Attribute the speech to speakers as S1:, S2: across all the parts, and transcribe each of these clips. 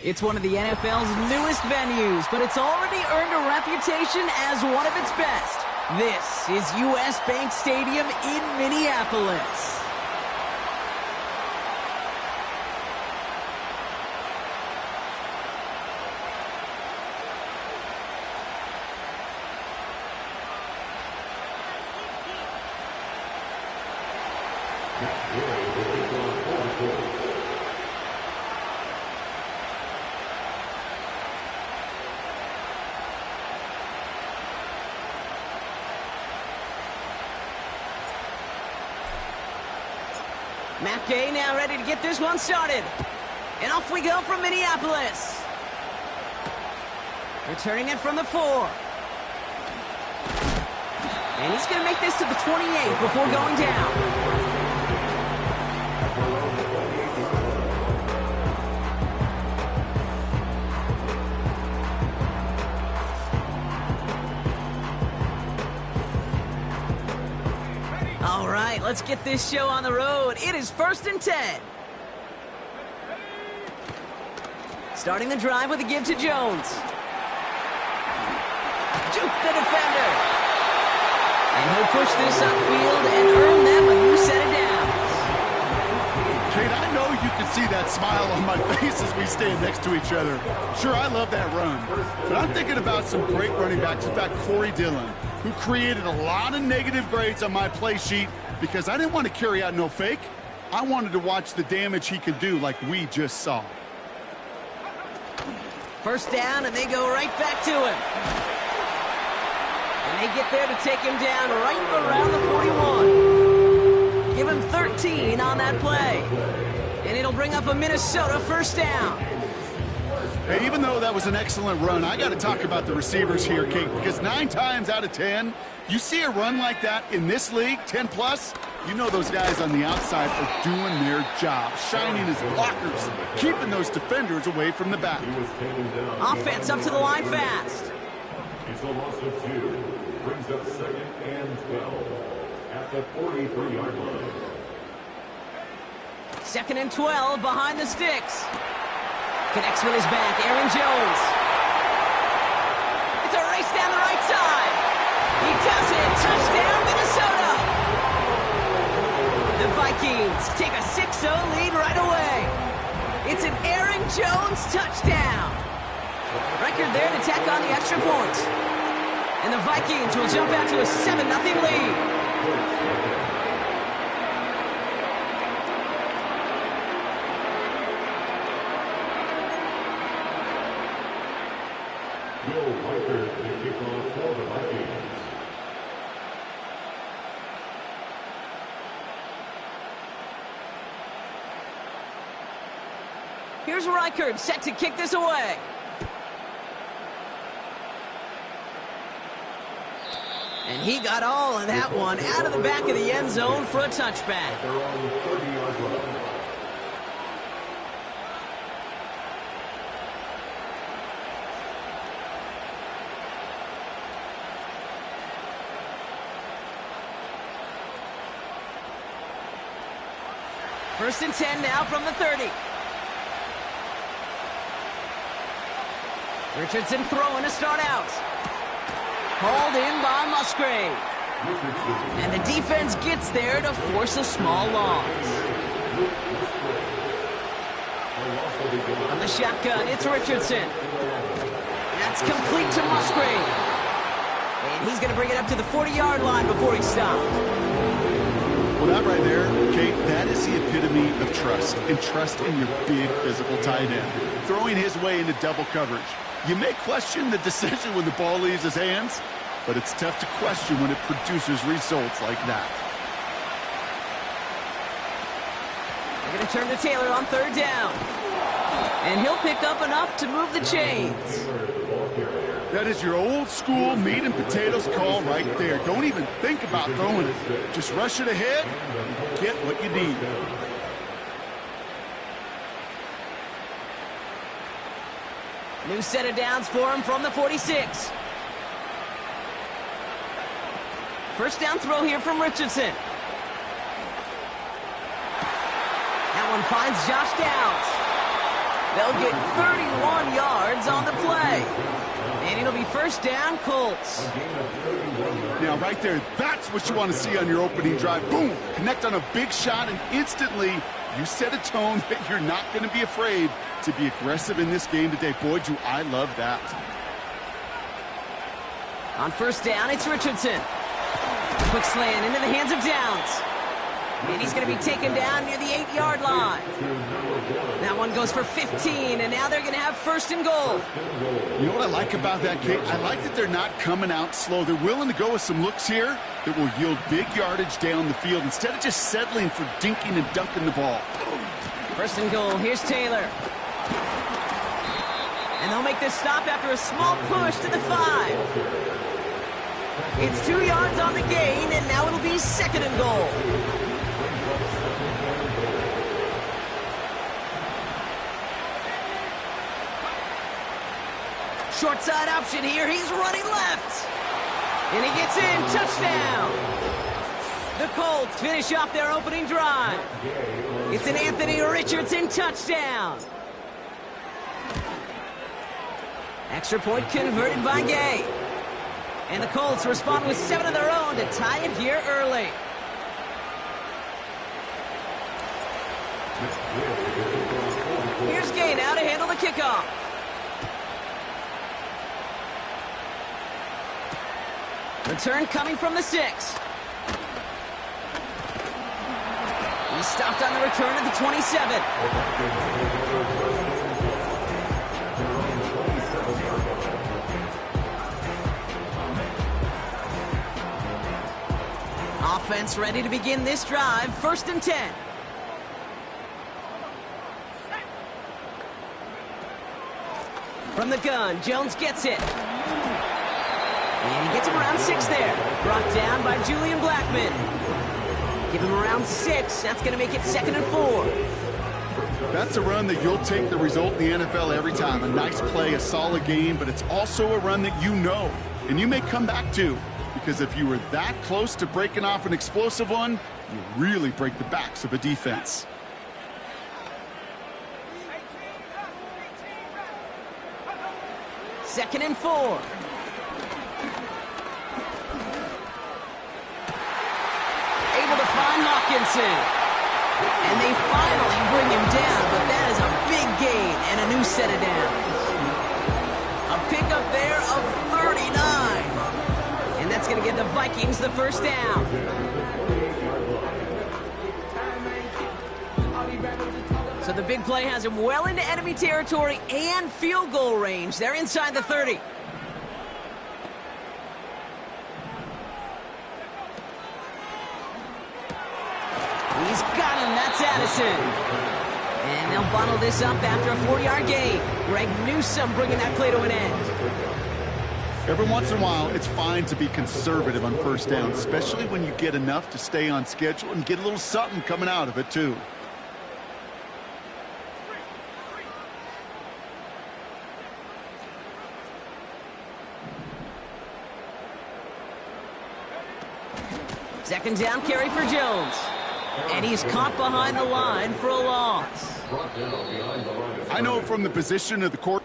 S1: It's one of the NFL's newest venues, but it's already earned a reputation as one of its best. This is US Bank Stadium in Minneapolis.
S2: Matt Gay now ready to get this one started. And off we go from Minneapolis. Returning it from the 4. And he's going to make this to the 28 before going down. All right, let's get this show on the road. It is 1st and 10. Starting the drive with a give to Jones. Juke the defender. And he'll push this upfield and earn them a new set of downs.
S3: Kate, I know you can see that smile on my face as we stand next to each other. Sure, I love that run. But I'm thinking about some great running backs. In fact, Corey Dillon, who created a lot of negative grades on my play sheet because I didn't want to carry out no fake. I wanted to watch the damage he could do like we just saw.
S2: First down, and they go right back to him. And they get there to take him down right around the 41. Give him 13 on that play. And it'll bring up a Minnesota first down.
S3: Hey, even though that was an excellent run, I got to talk about the receivers here, Kate, because 9 times out of 10, you see a run like that in this league, 10+, you know those guys on the outside are doing their job, shining as blockers, keeping those defenders away from the back.
S2: Offense up to the line fast.
S4: It's a loss of 2. Brings up 2nd and 12 at the 43-yard line.
S2: 2nd and 12 behind the sticks. Connects with his back, Aaron Jones. It's a race down the right side. He does it. Touchdown, Minnesota. The Vikings take a 6-0 lead right away. It's an Aaron Jones touchdown. Record there to tack on the extra point. And the Vikings will jump out to a 7-0 lead. Here's Reichard set to kick this away. And he got all of that one out of the back of the end zone for a touchback.
S4: They're on the 30-yard line.
S2: First and 10 now from the 30. Richardson throwing to start out. Hauled in by Musgrave. And the defense gets there to force a small loss. On the shotgun, it's Richardson. That's complete to Musgrave. And he's going to bring it up to the 40-yard line before he stopped.
S3: Well, that right there, Kate, that is the epitome of trust. And trust in your big physical tight end. Throwing his way into double coverage. You may question the decision when the ball leaves his hands, but it's tough to question when it produces results like that.
S2: They're going to turn to Taylor on 3rd down. And he'll pick up enough to move the chains.
S3: That is your old school meat and potatoes call right there. Don't even think about throwing it. Just rush it ahead and get what you need.
S2: New set of downs for him from the 46. First down throw here from Richardson. That one finds Josh Downs. They'll get 31 yards on the play. And it'll be first down, Colts.
S3: Now, right there, that's what you want to see on your opening drive. Boom! Connect on a big shot, and instantly you set a tone that you're not going to be afraid to be aggressive in this game today. Boy, do I love that.
S2: On first down, it's Richardson. Quick slant into the hands of Downs. And he's going to be taken down near the 8-yard line. That one goes for 15, and now they're going to have first and goal.
S3: You know what I like about that, Kate? I like that they're not coming out slow. They're willing to go with some looks here that will yield big yardage down the field instead of just settling for dinking and dunking the ball.
S2: First and goal, here's Taylor. And they'll make this stop after a small push to the 5. It's 2 yards on the gain, and now it'll be second and goal. Short side option here. He's running left. And he gets in. Touchdown. The Colts finish off their opening drive. It's an Anthony Richardson touchdown. Extra point converted by Gay. And the Colts respond with 7 of their own to tie it here early. Here's Gay now to handle the kickoff. Return coming from the 6. He's stopped on the return at the 27. Offense ready to begin this drive. First and 10. From the gun, Jones gets it. And he gets him around 6 there. Brought down by Julian Blackman. Give him around 6. That's going to make it second and 4.
S3: That's a run that you'll take the result in the NFL every time. A nice play, a solid game, but it's also a run that you know and you may come back to. Because if you were that close to breaking off an explosive one, you really break the backs of a defense.
S2: Second and 4. Able to find Hawkinson. And they finally bring him down, but that is a big gain and a new set of downs. A pickup there of 39. And that's going to give the Vikings the first down. So the big play has him well into enemy territory and field goal range. They're inside the 30. He's got him. That's Addison. And they'll bottle this up after a 4-yard gain. Greg Newsome bringing that play to an end.
S3: Every once in a while, it's fine to be conservative on first down, especially when you get enough to stay on schedule and get a little something coming out of it, too.
S2: Second down carry for Jones. And he's caught behind the line for a loss.
S3: I know from the position of the court.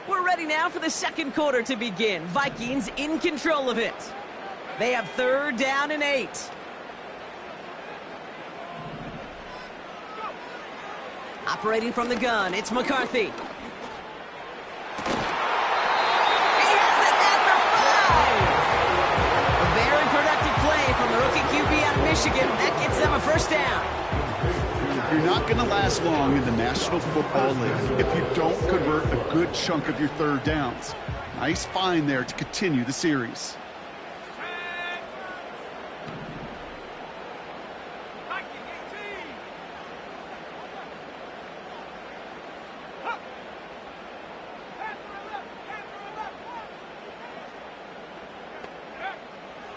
S2: We're ready now for the second quarter to begin. Vikings in control of it. They have third down and 8. Operating from the gun, it's McCarthy. He has it at the 5. A very productive play from the rookie QB out of Michigan. That gets them a first down.
S3: You're not going to last long in the National Football League if you don't convert a good chunk of your third downs. Nice find there to continue the series.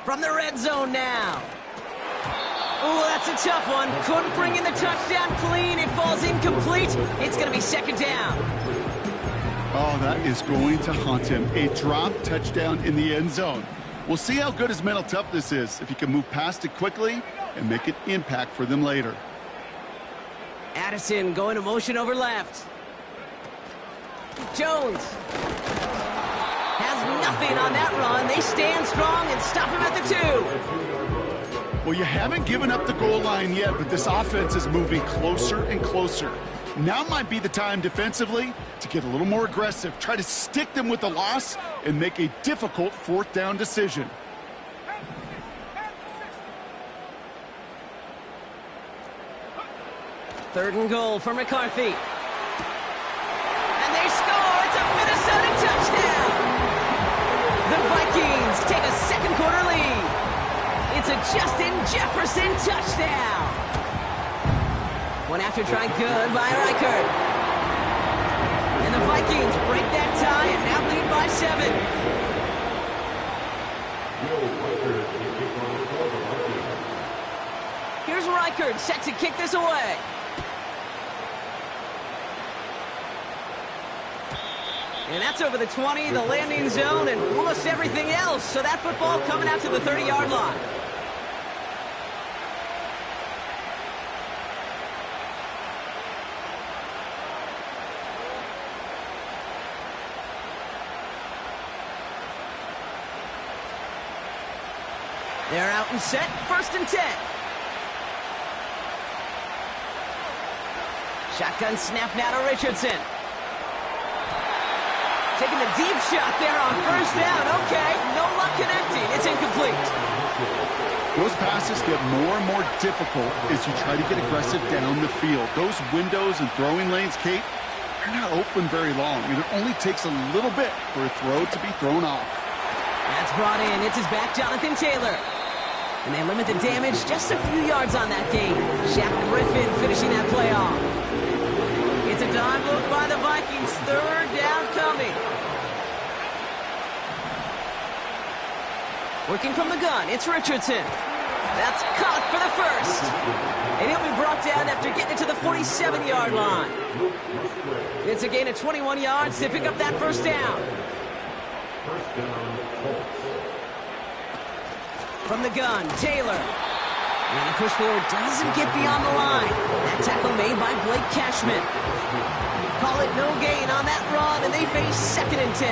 S2: From the red zone now. Oh, that's a tough one. Couldn't bring in the touchdown clean. It falls incomplete. It's going to be second down.
S3: Oh, that is going to haunt him. A drop touchdown in the end zone. We'll see how good his mental toughness is, if he can move past it quickly and make an impact for them later.
S2: Addison going to motion over left. Jones has nothing on that run. They stand strong and stop him at the 2.
S3: Well, you haven't given up the goal line yet, but this offense is moving closer and closer. Now might be the time defensively to get a little more aggressive, try to stick them with the loss, and make a difficult fourth down decision.
S2: Third and goal for McCarthy. And they score! It's a Minnesota touchdown! The Vikings take a second quarter lead. It's a Justin Jefferson touchdown! One after try good by Reichert. And the Vikings break that tie and now lead by 7. Here's Reichert set to kick this away. And that's over the 20, the landing zone, and almost everything else. So that football coming out to the 30-yard line. They're out and set, first and 10. Shotgun snap now to Richardson. Taking the deep shot there on first down. Okay, no luck connecting. It's incomplete.
S3: Those passes get more and more difficult as you try to get aggressive down the field. Those windows and throwing lanes, Kate, they're not open very long. And it only takes a little bit for a throw to be thrown off.
S2: That's brought in. It's his back, Jonathan Taylor. And they limit the damage just a few yards on that game. Shaq Griffin finishing that play off. It's a dime look by the Vikings. Third down coming. Working from the gun, it's Richardson. That's caught for the first. And he'll be brought down after getting it to the 47-yard line. It's a gain of 21 yards to pick up that first down. From the gun, Taylor. And the push forward doesn't get beyond the line. That tackle made by Blake Cashman. Call it no gain on that run, and they face second and 10.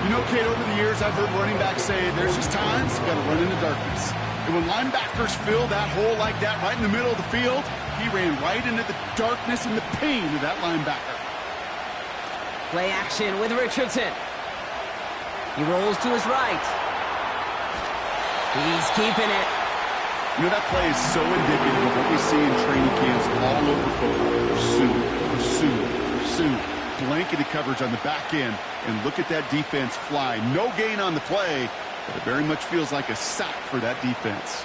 S3: You know, Kate, over the years, I've heard running backs say there's just times you got to run in the darkness. And when linebackers fill that hole like that right in the middle of the field, he ran right into the darkness and the pain of that linebacker.
S2: Play action with Richardson. He rolls to his right. He's keeping it.
S3: You know, that play is so indicative of what we see in training camps all over football. Pursue. Blanketed coverage on the back end. And look at that defense fly. No gain on the play, but it very much feels like a sack for that defense.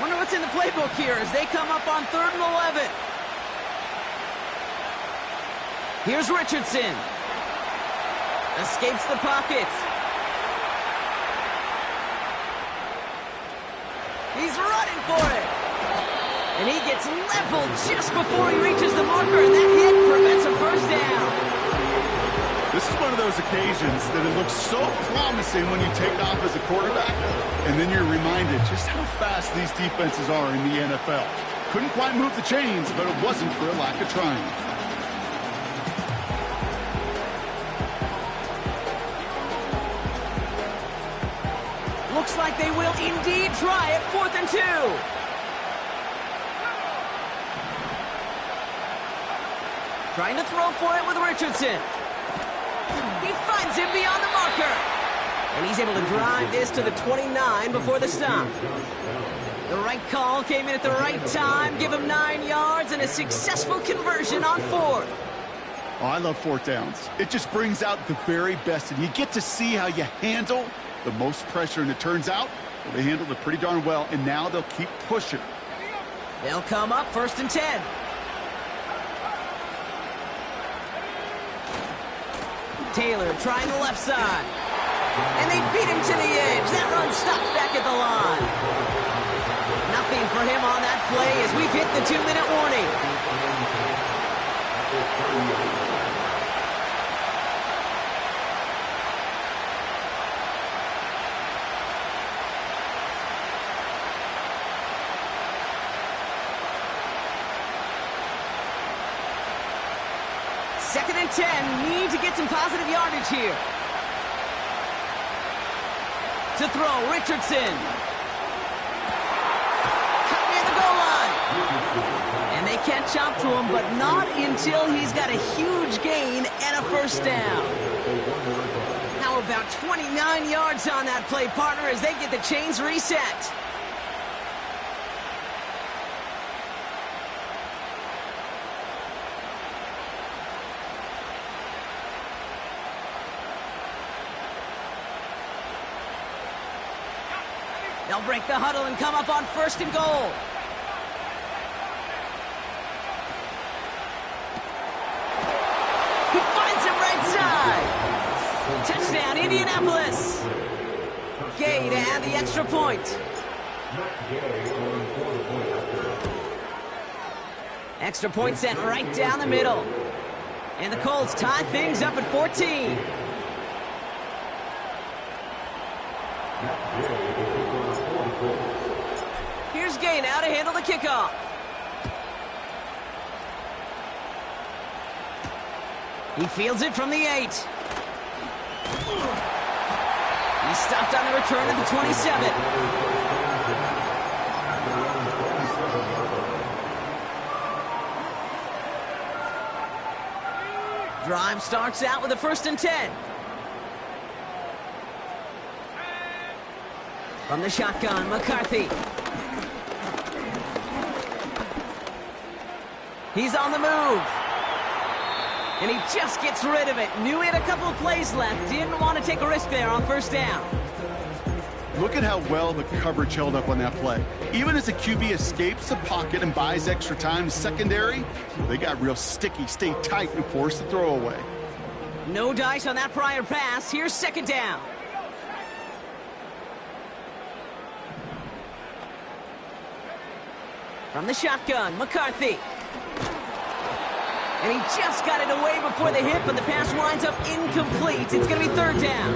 S2: Wonder what's in the playbook here as they come up on 3rd and 11. Here's Richardson. Escapes the pocket. He's running for it. And he gets leveled just before he reaches the marker, and that hit prevents a first down.
S3: This is one of those occasions that it looks so promising when you take off as a quarterback, and then you're reminded just how fast these defenses are in the NFL. Couldn't quite move the chains, but it wasn't for a lack of trying.
S2: Looks like they will indeed try it, 4th and 2. Trying to throw for it with Richardson. He finds him beyond the marker. And he's able to drive this to the 29 before the stop. The right call came in at the right time, give him 9 yards and a successful conversion on 4th.
S3: Oh, I love 4th downs. It just brings out the very best, and you get to see how you handle the most pressure, and it turns out well, they handled it pretty darn well, and now they'll keep pushing.
S2: They'll come up 1st and 10. Taylor trying the left side. And they beat him to the edge. That run stopped back at the line. Nothing for him on that play as we've hit the 2-minute warning. Second and 10, need to get some positive yardage here. To throw, Richardson. Cut near the goal line. And they catch up to him, but not until he's got a huge gain and a first down. Now about 29 yards on that play, partner, as they get the chains reset. They'll break the huddle and come up on first and goal. He finds him right side. Touchdown, Indianapolis. Gay to add the extra point. Extra point sent right down the middle. And the Colts tie things up at 14. Here's Gay now to handle the kickoff. He fields it from the 8. He's stopped on the return at the 27. Drive starts out with a first and 10. From the shotgun, McCarthy. He's on the move. And he just gets rid of it. Knew he had a couple of plays left. Didn't want to take a risk there on first down.
S3: Look at how well the coverage held up on that play. Even as the QB escapes the pocket and buys extra time secondary, they got real sticky, stayed tight, and forced the throwaway.
S2: No dice on that prior pass. Here's second down. From the shotgun, McCarthy. And he just got it away before the hit, but the pass winds up incomplete. It's going to be third down.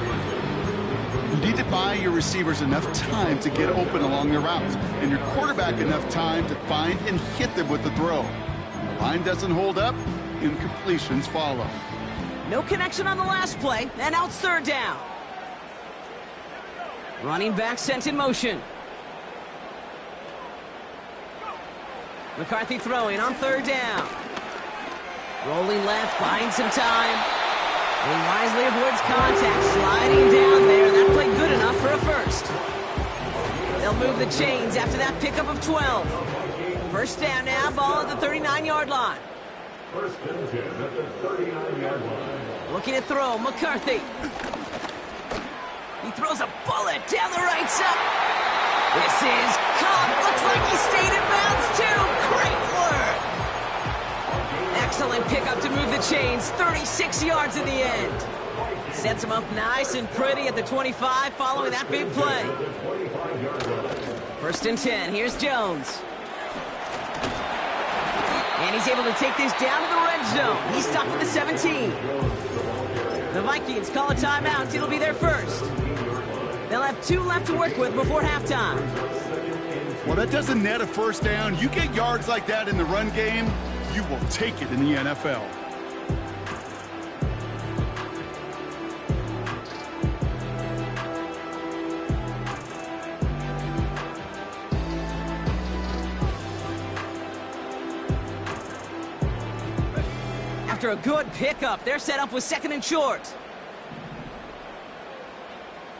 S3: You need to buy your receivers enough time to get open along their routes, and your quarterback enough time to find and hit them with the throw. The line doesn't hold up, incompletions follow.
S2: No connection on the last play, and now it's third down. Running back sent in motion. McCarthy throwing on third down. Rolling left, buying some time. And he wisely avoids contact, sliding down there. That played good enough for a first. They'll move the chains after that pickup of 12. First down now, ball at the 39-yard line.
S4: First and 10 at the 39-yard line.
S2: Looking to throw, McCarthy. He throws a bullet down the right side. This is caught. Looks like he stayed in bounds too. Great work. Excellent pickup to move the chains. 36 yards in the end. Sets him up nice and pretty at the 25 following that big play. First and 10. Here's Jones. And he's able to take this down to the red zone. He's stopped at the 17. The Vikings call a timeout. It'll be their first. They'll have 2 left to work with before halftime.
S3: Well, that doesn't net a first down. You get yards like that in the run game, you will take it in the NFL.
S2: After a good pickup, they're set up with second and short.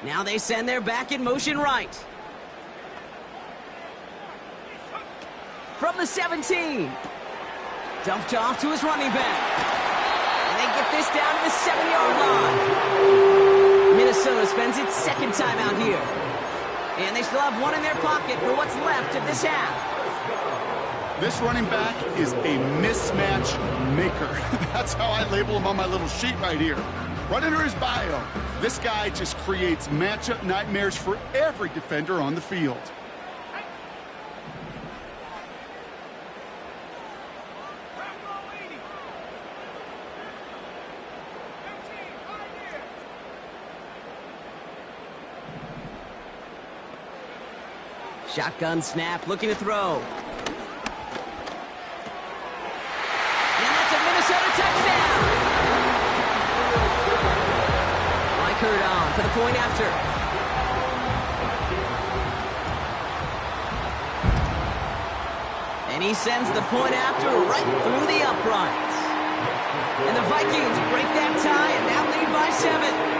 S2: Now they send their back in motion right. From the 17. Dumped off to his running back. And they get this down to the 7-yard line. Minnesota spends its second timeout here. And they still have one in their pocket for what's left of this half.
S3: This running back is a mismatch maker. That's how I label him on my little sheet right here. Right under his bio, this guy just creates matchup nightmares for every defender on the field.
S2: Shotgun snap, looking to throw. And that's a Minnesota touchdown! Reichert on for the point after. And he sends the point after right through the uprights. And the Vikings break that tie and now lead by 7.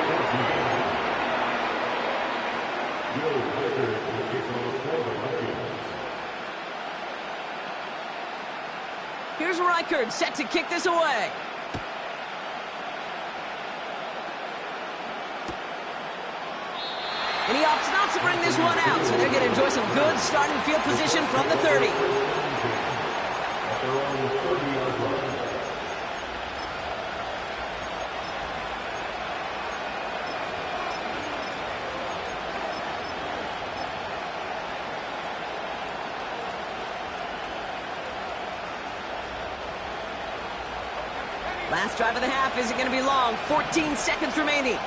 S2: Here's Reichert set to kick this away. And he opts not to bring this one out, so they're going to enjoy some good starting field position from the 30. Last drive of the half isn't going to be long. 14 seconds remaining.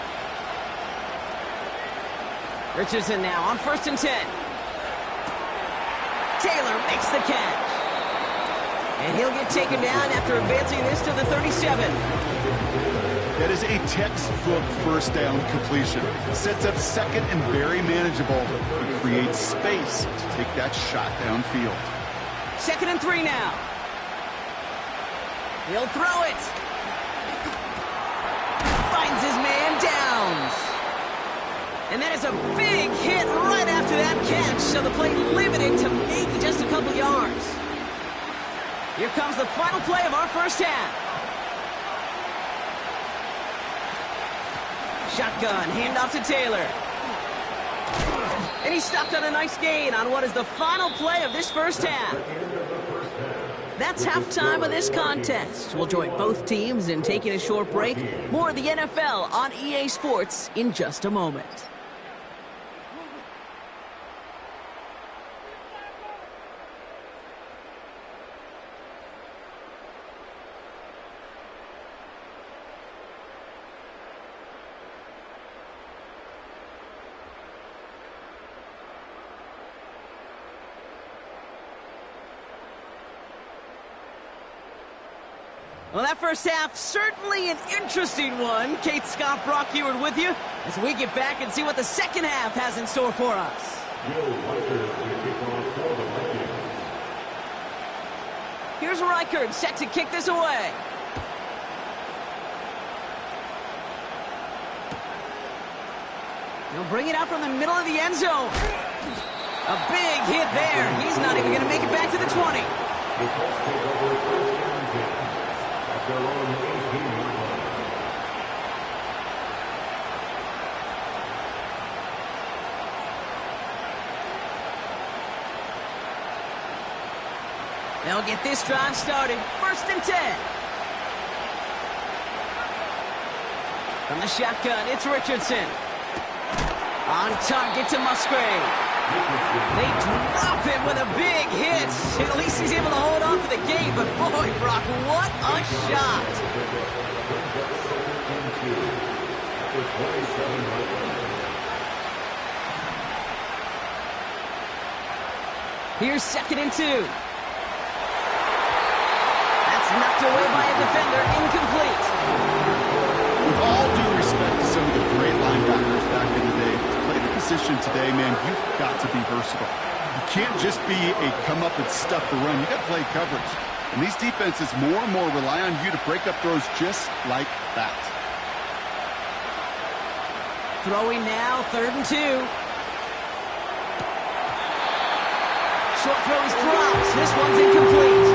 S2: Richardson now on 1st and 10. Taylor makes the catch. And he'll get taken down after advancing this to the 37.
S3: That is a textbook first down completion. Sets up second and very manageable. It creates space to take that shot downfield.
S2: 2nd and 3 now. He'll throw it. Finds his man Downs. And that is a big hit right after that catch, so the play limited to maybe just a couple yards. Here comes the final play of our first half. Shotgun, handoff to Taylor. And he stopped on a nice gain on what is the final play of this first half. That's halftime of this contest. We'll join both teams in taking a short break. More of the NFL on EA Sports in just a moment. Well, that first half, certainly an interesting one. Kate Scott, Brock Eward with you as we get back and see what the second half has in store for us. Here's Reichert set to kick this away. He'll bring it out from the middle of the end zone. A big hit there. He's not even going to make it back to the 20. They'll get this drive started. 1st and 10. From the shotgun, it's Richardson. On target to Musgrave. They drop him with a big hit. At least he's able to hold on for the game. But boy, Brock, what a shot. Here's 2nd and 2. That's knocked away by a defender. Incomplete.
S3: With all due respect to some of the great linebackers back in the day, to play the position today, man, you've got to be versatile. You can't just be a come up and stuff the run. You got to play coverage. And these defenses more and more rely on you to break up throws just like that.
S2: Throwing now, 3rd and 2. Short throw is dropped. This one's incomplete.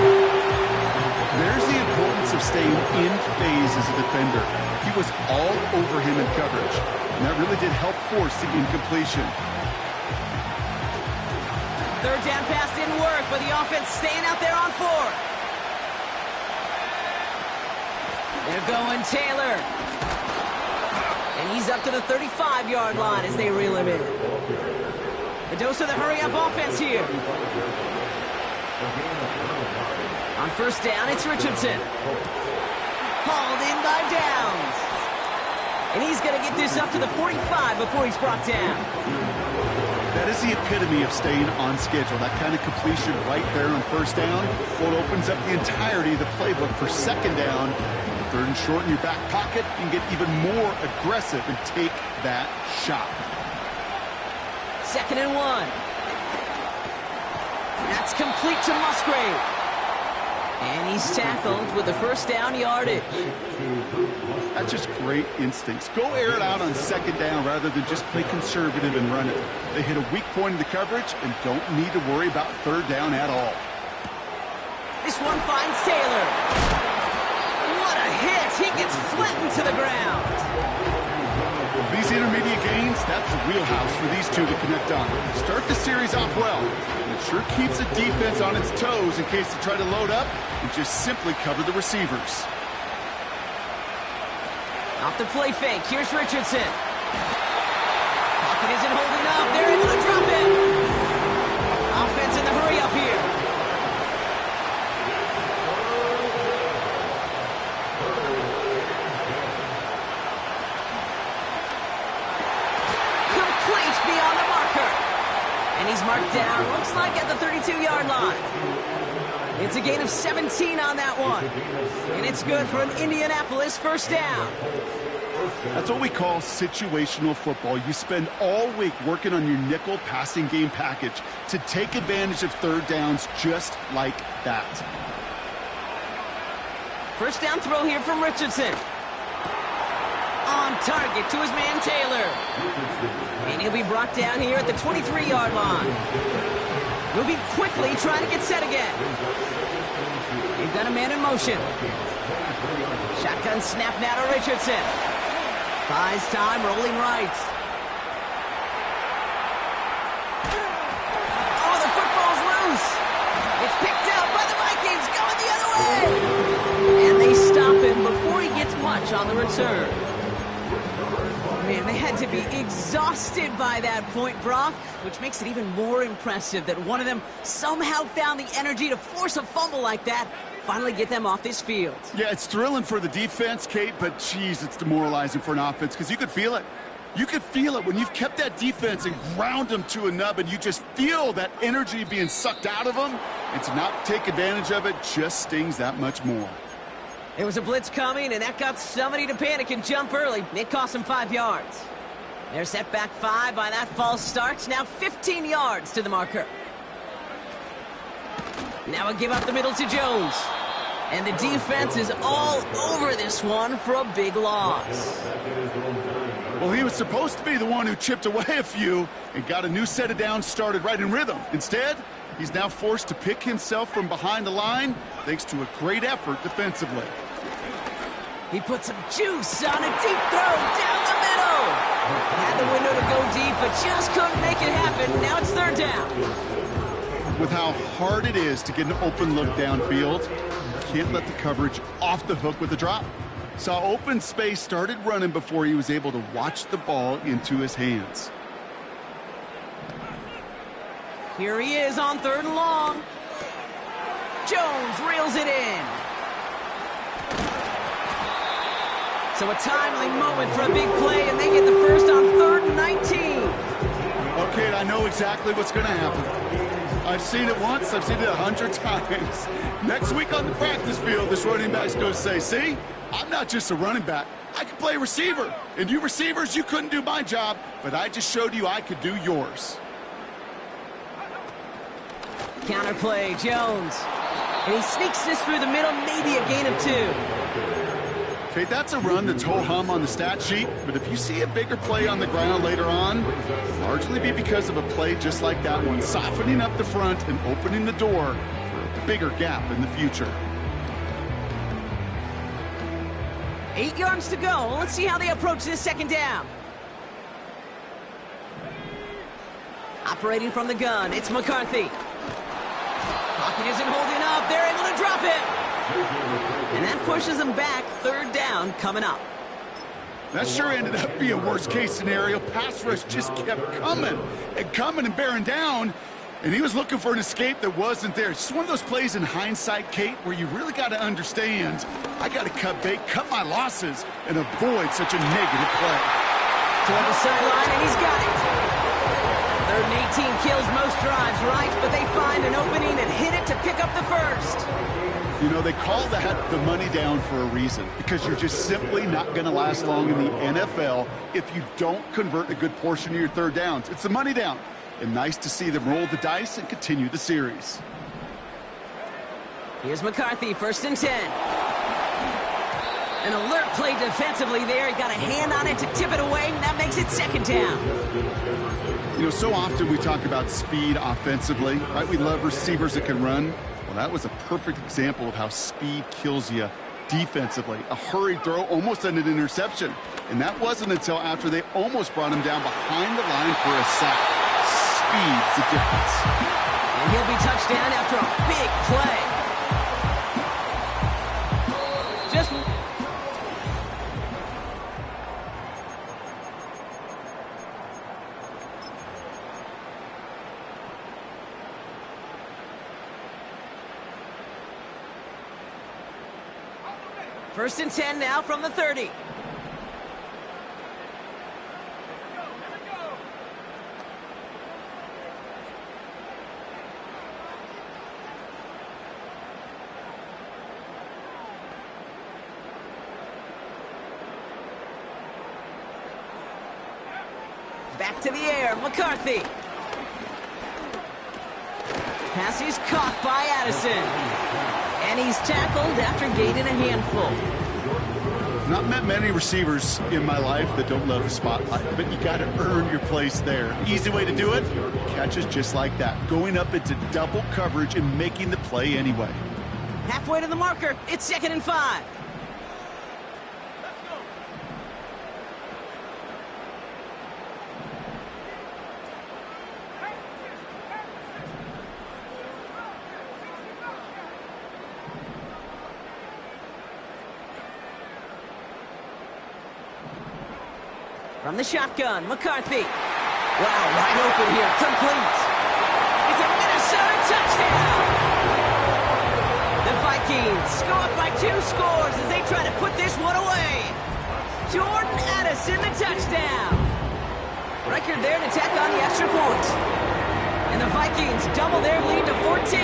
S3: There's the importance of staying in phase as a defender. He was all over him in coverage, and that really did help force the incompletion.
S2: 3rd down pass didn't work, but the offense staying out there on 4th. They're going Taylor. And he's up to the 35-yard line as they reel him in. The dose of the hurry-up offense here. On first down, it's Richardson. Hauled in by Downs. And he's going to get this up to the 45 before he's brought down.
S3: That is the epitome of staying on schedule. That kind of completion right there on first down. Well, it opens up the entirety of the playbook for second down. Third and short in your back pocket. You can get even more aggressive and take that shot.
S2: 2nd and 1. That's complete to Musgrave. And he's tackled with the first down yardage.
S3: That's just great instincts. Go air it out on second down rather than just play conservative and run it. They hit a weak point in the coverage and don't need to worry about third down at all.
S2: This one finds Taylor. What a hit! He gets flattened to the ground.
S3: These intermediate gains, that's the wheelhouse for these two to connect on. Start the series off well. It sure keeps the defense on its toes in case they try to load up and just simply cover the receivers.
S2: Off the play fake, here's Richardson. Pocket isn't holding up, they're able to drop it. Offense in the hurry up here. Complete beyond the marker. And he's marked down, looks like at the 32-yard line. It's a gain of 17 on that one. And it's good for an Indianapolis first down.
S3: That's what we call situational football. You spend all week working on your nickel passing game package to take advantage of third downs just like that.
S2: First down throw here from Richardson. On target to his man Taylor. And he'll be brought down here at the 23-yard line. Moving quickly, trying to get set again. They've got a man in motion. Shotgun snap now to Richardson. Buys time, rolling right. Oh, the football's loose. It's picked up by the Vikings, going the other way. And they stop him before he gets much on the return. Man, they had to be exhausted by that point, Brock, which makes it even more impressive that one of them somehow found the energy to force a fumble like that, finally get them off this field.
S3: Yeah, it's thrilling for the defense, Kate, but geez, it's demoralizing for an offense because you could feel it. You could feel it when you've kept that defense and ground them to a nub, and you just feel that energy being sucked out of them, and to not take advantage of it just stings that much more.
S2: There was a blitz coming, and that got somebody to panic and jump early. It cost them 5 yards. They're set back 5 by that false start. Now 15 yards to the marker. Now a give up the middle to Jones. And the defense is all over this one for a big loss.
S3: Well, he was supposed to be the one who chipped away a few and got a new set of downs started right in rhythm. Instead, he's now forced to pick himself from behind the line thanks to a great effort defensively.
S2: He put some juice on a deep throw down the middle. Had the window to go deep, but just couldn't make it happen. Now it's third down.
S3: With how hard it is to get an open look downfield, you can't let the coverage off the hook with a drop. Saw open space, started running before he was able to watch the ball into his hands.
S2: Here he is on third and long. Jones reels it in. So a timely moment for a big play, and they get the first on 3rd and 19.
S3: Okay, I know exactly what's going to happen. I've seen it once, I've seen it 100 times. Next week on the practice field, this running back's going to say, see, I'm not just a running back. I can play receiver. And you receivers, you couldn't do my job, but I just showed you I could do yours.
S2: Counterplay, Jones. And he sneaks this through the middle, maybe a gain of 2.
S3: Okay, that's a run that's ho-hum on the stat sheet, but if you see a bigger play on the ground later on, largely be because of a play just like that one, softening up the front and opening the door for a bigger gap in the future.
S2: 8 yards to go. Let's see how they approach this second down. Operating from the gun, it's McCarthy. Pocket isn't holding up. They're able to drop it. And that pushes them back. Third down coming up.
S3: That sure ended up being worst-case scenario. Pass rush just kept coming and bearing down, and he was looking for an escape that wasn't there. It's just one of those plays in hindsight, Kate, where you really got to understand, I got to cut bait, cut my losses, and avoid such a negative play.
S2: Toward the sideline, and he's got it. 3rd and 18 kills most drives, right? But they find an opening and hit it to pick up the first.
S3: You know, they call that the money down for a reason, because you're just simply not going to last long in the NFL if you don't convert a good portion of your 3rd downs. It's the money down. And nice to see them roll the dice and continue the series.
S2: Here's McCarthy, 1st and 10. An alert play defensively there. He got a hand on it to tip it away, and that makes it 2nd down.
S3: You know, so often we talk about speed offensively, right? We love receivers that can run. Well, that was a perfect example of how speed kills you defensively. A hurried throw, almost an interception. And that wasn't until after they almost brought him down behind the line for a sack. Speed's the difference.
S2: And he'll be touchdown after a big play. Just... First and 10 now from the 30. Back to the air, McCarthy. Pass is caught by Addison. And he's tackled after gaining a handful.
S3: Not met many receivers in my life that don't love the spotlight, but you got to earn your place there. Easy way to do it, catches just like that. Going up into double coverage and making the play anyway.
S2: Halfway to the marker, it's 2nd and 5. From the shotgun, McCarthy. Wow, wide open here, complete. It's a Minnesota touchdown! The Vikings go up by 2 scores as they try to put this one away. Jordan Addison, the touchdown. Record there to tack on the extra point. And the Vikings double their lead to 14.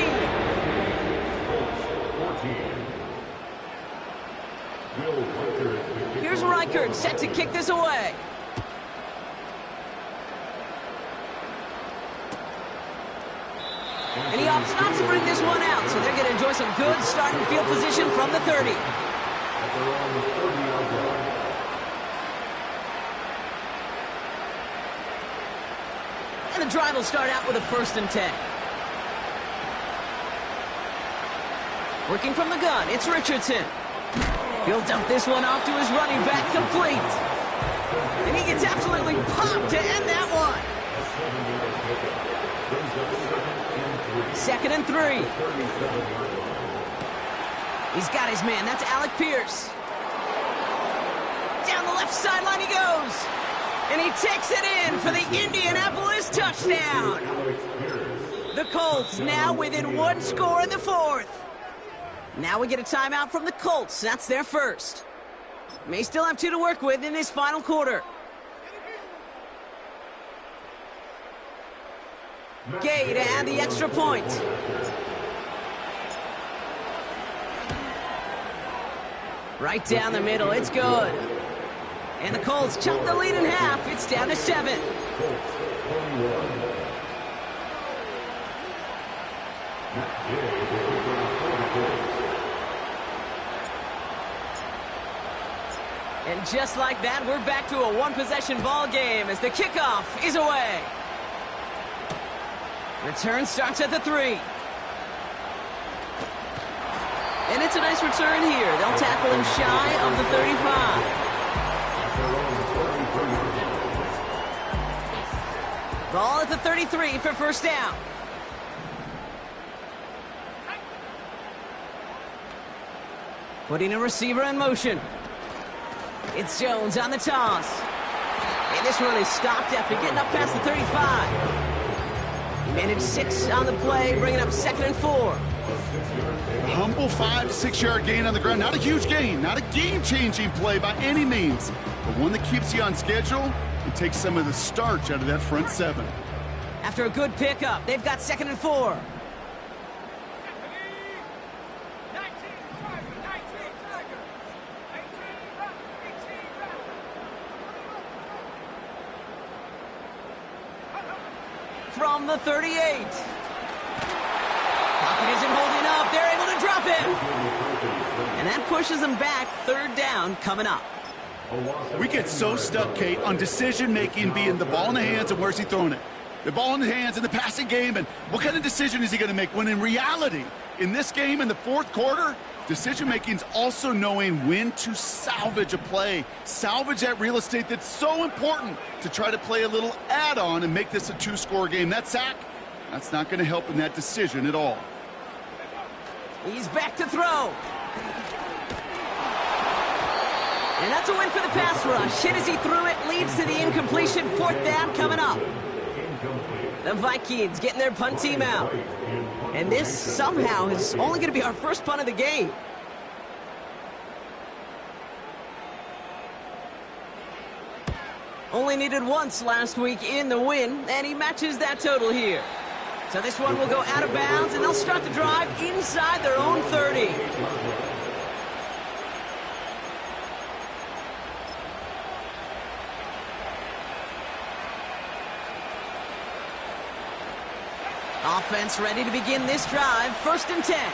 S2: Here's Reichert set to kick this away. And he opts not to bring this one out, so they're going to enjoy some good starting field position from the 30. And the drive will start out with a 1st and 10. Working from the gun, it's Richardson. He'll dump this one off to his running back, complete. And he gets absolutely popped to end that one. 2nd and 3. He's got his man. That's Alec Pierce. Down the left sideline he goes. And he takes it in for the Indianapolis touchdown. The Colts now within 1 score in the 4th. Now we get a timeout from the Colts. That's their first. May still have 2 to work with in this final quarter. Gay to add the extra point. Right down the middle, it's good. And the Colts chop the lead in half. It's down to 7. And just like that, we're back to a 1-possession ball game as the kickoff is away. Return starts at the 3. And it's a nice return here. They'll tackle him shy of the 35. Ball at the 33 for 1st down. Putting a receiver in motion. It's Jones on the toss. And this one is stopped after getting up past the 35. He managed 6 on the play, bringing up 2nd and 4.
S3: A humble 5 to 6 yard gain on the ground. Not a huge gain, not a game-changing play by any means, but one that keeps you on schedule and takes some of the starch out of that front 7.
S2: After a good pickup, they've got 2nd and 4. From the 38. Pocket isn't holding up. They're able to drop him. And that pushes them back. 3rd down coming up.
S3: We get so stuck, Kate, on decision-making being the ball in the hands and where's he throwing it. The ball in the hands in the passing game, and what kind of decision is he going to make? When in reality, in this game, in the 4th quarter, decision-making is also knowing when to salvage a play. Salvage that real estate that's so important to try to play a little add-on and make this a 2-score game. That sack, that's not going to help in that decision at all.
S2: He's back to throw. And that's a win for the pass rush. Hit as he threw it, leads to the incompletion. 4th down coming up. The Vikings getting their punt team out. And this somehow is only going to be our first punt of the game. Only needed once last week in the win, and he matches that total here. So this one will go out of bounds, and they'll start the drive inside their own 30. Offense ready to begin this drive. 1st and 10.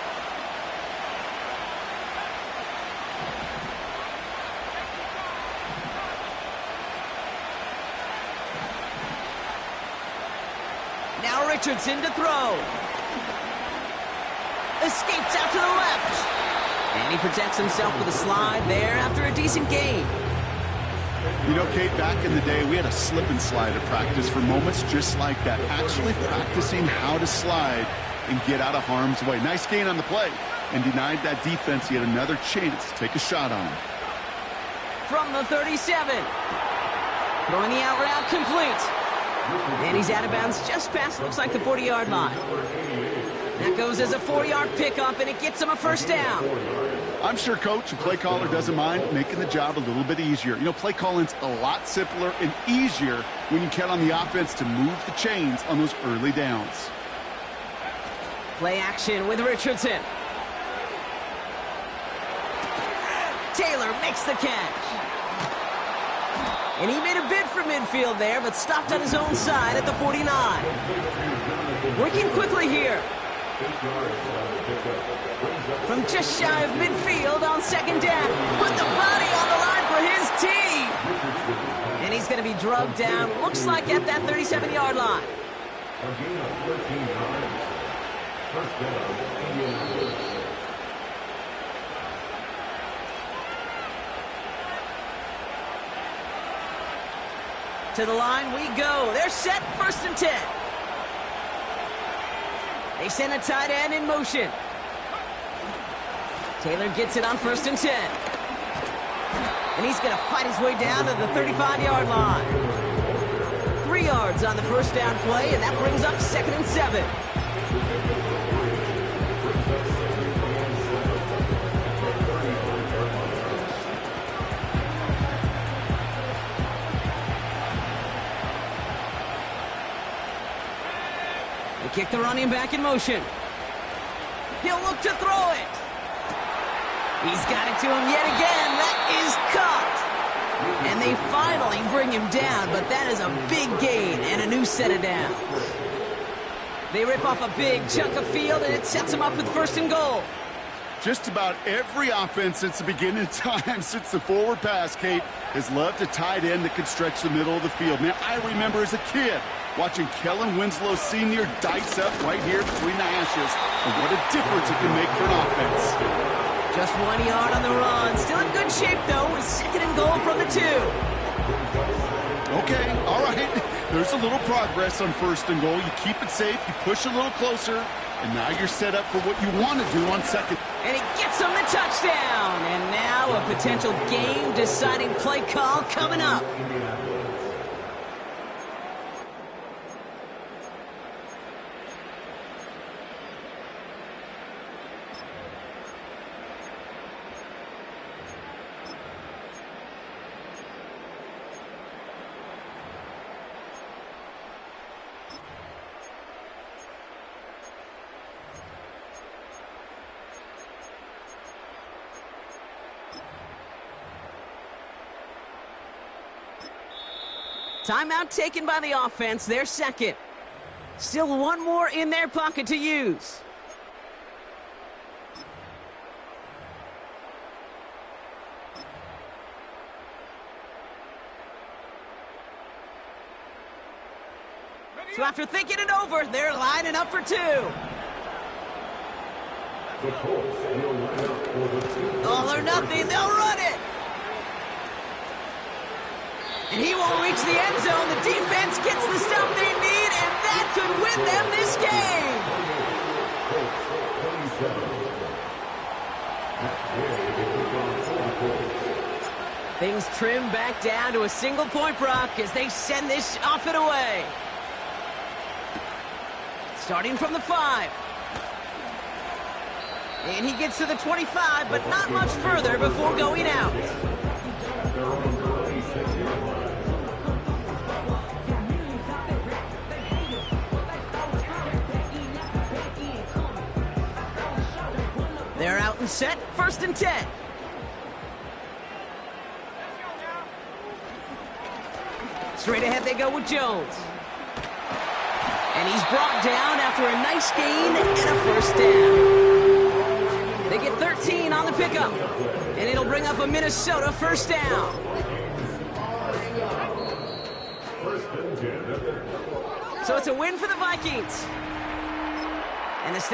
S2: Now Richardson to throw. Escapes out to the left. And he protects himself with a slide there after a decent gain.
S3: You know, Kate, back in the day, we had a slip and slide at practice for moments just like that. Actually practicing how to slide and get out of harm's way. Nice gain on the play and denied that defense yet another chance to take a shot on him.
S2: From the 37. Throwing the out route complete. And he's out of bounds just past, looks like, the 40-yard line. That goes as a 4-yard pickup, and it gets him a 1st down.
S3: I'm sure coach and play caller doesn't mind making the job a little bit easier. You know, play calling's a lot simpler and easier when you count on the offense to move the chains on those early downs.
S2: Play action with Richardson. Taylor makes the catch. And he made a bid for midfield there, but stopped on his own side at the 49. Working quickly here. From just shy of midfield on 2nd down. Put the body on the line for his team. And he's going to be drugged down, looks like at that 37-yard line. To the line we go. They're set. 1st and 10. They send a tight end in motion. Taylor gets it on 1st and 10. And he's going to fight his way down to the 35-yard line. 3 yards on the 1st down play, and that brings up 2nd and 7. They kick the running back in motion. He'll look to throw it. He's got it to him yet again. That is caught. And they finally bring him down, but that is a big gain and a new set of downs. They rip off a big chunk of field, and it sets them up with 1st and goal.
S3: Just about every offense since the beginning of time, since the forward pass, Kate, has loved a tight end that can stretch the middle of the field. Man, I remember as a kid watching Kellen Winslow Sr. dice up right here between the hashes. And what a difference it can make for an offense.
S2: Just 1 yard on the run. Still in good shape, though, with 2nd and goal from the 2.
S3: Okay, all right. There's a little progress on 1st and goal. You keep it safe, you push a little closer, and now you're set up for what you want to do on 2nd.
S2: And he gets him the touchdown. And now a potential game-deciding play call coming up. Timeout taken by the offense, their second. Still one more in their pocket to use. So after thinking it over, they're lining up for two. All or nothing, they'll run it. And he won't reach the end zone. The defense gets the stop they need, and that could win them this game. Things trim back down to a single point, Brock, as they send this off and away. Starting from the 5. And he gets to the 25, but not much further before going out. They're out and set, 1st and 10. Straight ahead they go with Jones. And he's brought down after a nice gain and a 1st down. They get 13 on the pickup. And it'll bring up a Minnesota 1st down. So it's a win for the Vikings. And the